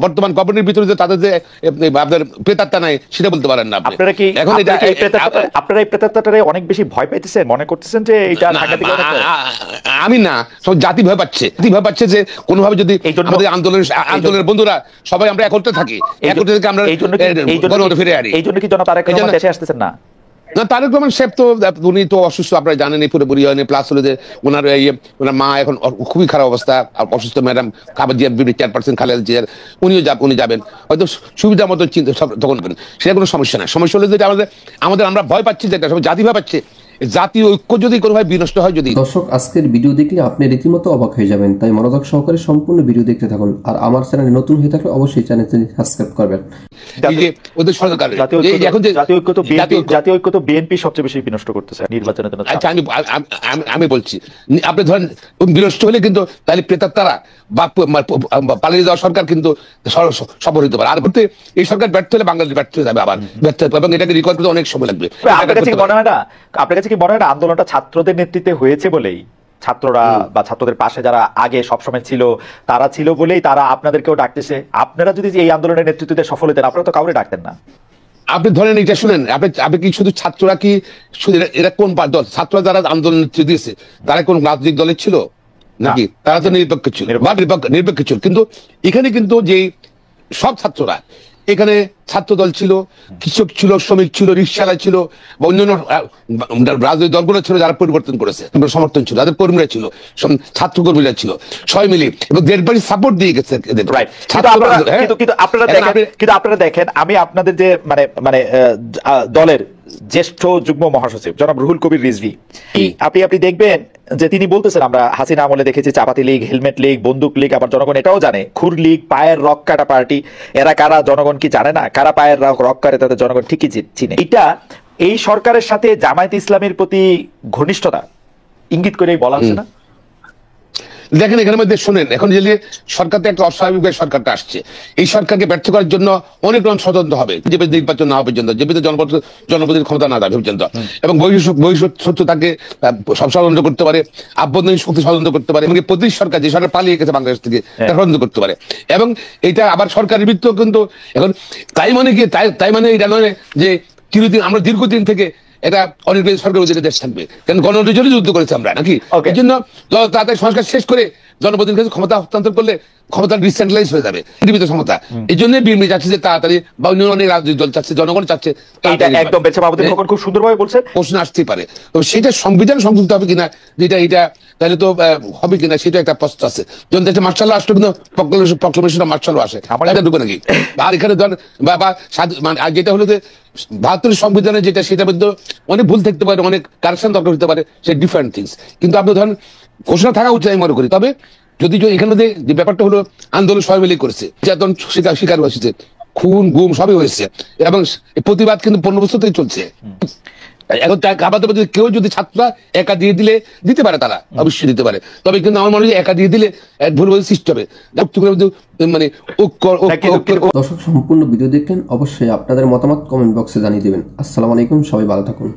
বর্তমান গভর্নমেন্টের ভিতরে যে তাদের যে আপনার প্রেতাত্মা নাই সেটা বলতে পারেন না। আপনারা কি এখন আপনারা এই প্রেতাত্মাটারে অনেক বেশি ভয় পাইতেছেন, মনে করতেছেন যে এটা সাংঘাতিক? আমি না, সব জাতি ভয় পাচ্ছে, যে কোনোভাবে যদি আমাদের আন্দোলনের বন্ধুরা সবাই আমরা একত্রে থাকি, আমরা ফিরে আসি। এই জন্য কি জনাব তারেক রহমান দেশে আসতেছেন না? না, তারেক রহমান সাহেব তো উনি তো অসুস্থ, আপনারা জানেন, পুরোপুরি হয়নি। প্লাস হলো যে ওনার মা এখন খুবই খারাপ অবস্থা, অসুস্থ। ম্যাডাম খাবার জিয়ার চেয়ারপারসন খালেদা জিয়ার উনি যাবেন হয়তো সুবিধা মতো চিন্তা তখন করবেন, সেটা কোনো সমস্যা নাই। সমস্যা হলো যে আমাদের আমরা ভয় পাচ্ছি, যেটা সব জাতি ভয় পাচ্ছে, জাতীয় ঐক্য যদি কোনোভাবে বিনষ্ট হয়। যদি দর্শক আজকের ভিডিও দেখলে আপনি রীতিমতো অবাক হয়ে যাবেন, তাই মনোযোগ সহকারে সম্পূর্ণ ভিডিও দেখতে থাকুন। আর আমার চ্যানেলে নতুন হয়ে থাকলে অবশ্যই চ্যানেলটি সাবস্ক্রাইব করবেন। এই যে ওদের সরকার জাতীয় ঐক্য তো বিএনপি সবচেয়ে বেশি বিনষ্ট করতেছে নির্বাচনের জন্য। আচ্ছা, আমি বলছি, আপনি ধরেন বিনষ্ট হলে কিন্তু তাহলে প্রেতাত্মারা বা পালিয়ে যাওয়া সরকার কিন্তু সফল হতে পারে। আর এই সরকার ব্যর্থ হলে বাংলাদেশ ব্যর্থ হয়ে যাবে, আবার ব্যর্থ হবে, এবং এটাকে রিকভার করতে অনেক সময় লাগবে। আপনার কাছে মনে হয় না, আপনার কাছে কি মনে হয় না আন্দোলনটা ছাত্রদের নেতৃত্বে হয়েছে বলেই, ছাত্ররা বা ছাত্রদের পাশে যারা আগে সবসময় ছিল তারা ছিল বলেই তারা আপনাদেরকেও ডাকতেছে? আপনারা যদি এই আন্দোলনের নেতৃত্বে সফল হতেন, আপনারা তো কাউরে ডাকতেন না। আপনি ধরেন এটা শুনেন, আপনি কি শুধু ছাত্ররা কি এরা কোন দল? ছাত্ররা যারা আন্দোলন নেতৃত্ব দিয়েছে তারা কোন রাজনৈতিক দলের ছিল নাকি? তারা তো নিরপেক্ষ ছিল, নিরপেক্ষ ছিল। কিন্তু এখানে কিন্তু যে সব ছাত্ররা, এখানে ছাত্র দল ছিল, কৃষক ছিল, শ্রমিক ছিল, রিক্সাওয়ালা ছিল, বা অন্যান্য রাজনৈতিক দলগুলো ছিল যারা পরিবর্তন করেছে, সমর্থন ছিল, যাদের কর্মীরা ছিল, ছাত্র কর্মীরা ছিল, সবাই মিলে, এবং দেশবাড়ি সাপোর্ট দিয়ে গেছে। কিন্তু আপনারা দেখেন, আমি আপনাদের যে মানে দলের জ্যেষ্ঠ যুগ্ম মহাসচিব জনাব রুহুল কবির রিজভী, আপনি দেখবেন যে তিনি বলতেছেন আমরা হাসিনা আমলে দেখেছি চাপাতি লীগ, হেলমেট লীগ, বন্দুক লীগ, আবার জনগণ এটাও জানে খুর লীগ, পায়ের রক কাটা পার্টি। এরা কারা জনগণ কি জানে না? কারা পায়ের রক কাটে তাদের জনগণ ঠিকই চিনে। এটা এই সরকারের সাথে জামায়াত ইসলামের প্রতি ঘনিষ্ঠতা ইঙ্গিত করেই বলা হচ্ছে না? দেখেন এখানে মধ্যে শুনেন, এখন যে সরকারটা একটা অস্বাভাবিক সরকারটা আসছে, এই সরকারকে ব্যর্থ করার জন্য অনেক রকম ষড়যন্ত্র হবে, যে নির্বাচন না হওয়া পর্যন্ত, যে জনপ্রতিনিধির ক্ষমতা না দেওয়া পর্যন্ত, এবং বহিঃ শত্রু তাকে সব ষড়যন্ত্র করতে পারে, আভ্যন্তরীণ শক্তি ষড়যন্ত্র করতে পারে, এবং প্রতি সরকার যে সরকার পালিয়ে গেছে বাংলাদেশ থেকে ষড়যন্ত্র করতে পারে। এবং এটা আবার সরকারের ভিত্তিতে কিন্তু এখন তাই মানে এটা নয় যে চিরদিন, আমরা দীর্ঘদিন থেকে এটা অনেক সরকার দেশ থাকবে, কারণ গণতন্ত্রের জন্য যুদ্ধ করেছে আমরা নাকি? এই জন্য তাদের সংস্কার শেষ করে জনপ্রতিনিধির কাছে ক্ষমতা হস্তান্তর করলে ক্ষমতা ডিসেন্ট্রালাইজ হয়ে যাবে, সীমিত ক্ষমতা। এই জন্য বিএনপি চাচ্ছে যে তাড়াতাড়ি, বা অন্য অনেক রাজনৈতিক দল চাচ্ছে, জনগণ চাচ্ছে। একদম খুব সুন্দরভাবে বলছেন, প্রশ্ন আসতেই পারে, তবে সেটা সংবিধান সংযুক্ত হবে কিনা, যেটা এটা তাহলে তো হবে কিনা, সেটা একটা প্রশ্ন আছে। যখন একটা মার্শাল আসলো, কিন্তু প্রক্লেমেশন মার্শাল আসে, আমার ঢুকে নাকি? আর এখানে ধর যেটা হলো যে ৭২ সংবিধানে যেটা, সেটার মধ্যে অনেক ভুল থাকতে পারে, অনেক কারেকশন দরকার হতে পারে, সে ডিফারেন্ট থিংস। কিন্তু আপনি ধরেন ঘোষণা থাকা উচিত আমি মনে করি। তবে যদি এখানে যে ব্যাপারটা হলো আন্দোলন সবাই মিলে করেছে, নির্যাতন শিকার হয়েছে, খুন গুম সবই হয়েছে, এবং প্রতিবাদ কিন্তু ১৫ বছর থেকে চলছে। এখন কেউ যদি ছাত্ররা একা দিয়ে দিতে পারে, তারা অবশ্যই দিতে পারে, তবে কিন্তু আমার মনে হয় একা দিয়ে দিলে ভুল সৃষ্টি হবে। মানে দর্শক সম্পূর্ণ ভিডিও দেখলেন, অবশ্যই আপনাদের মতামত কমেন্ট বক্সে জানিয়ে দেবেন। আসসালামু আলাইকুম, সবাই ভালো থাকুন।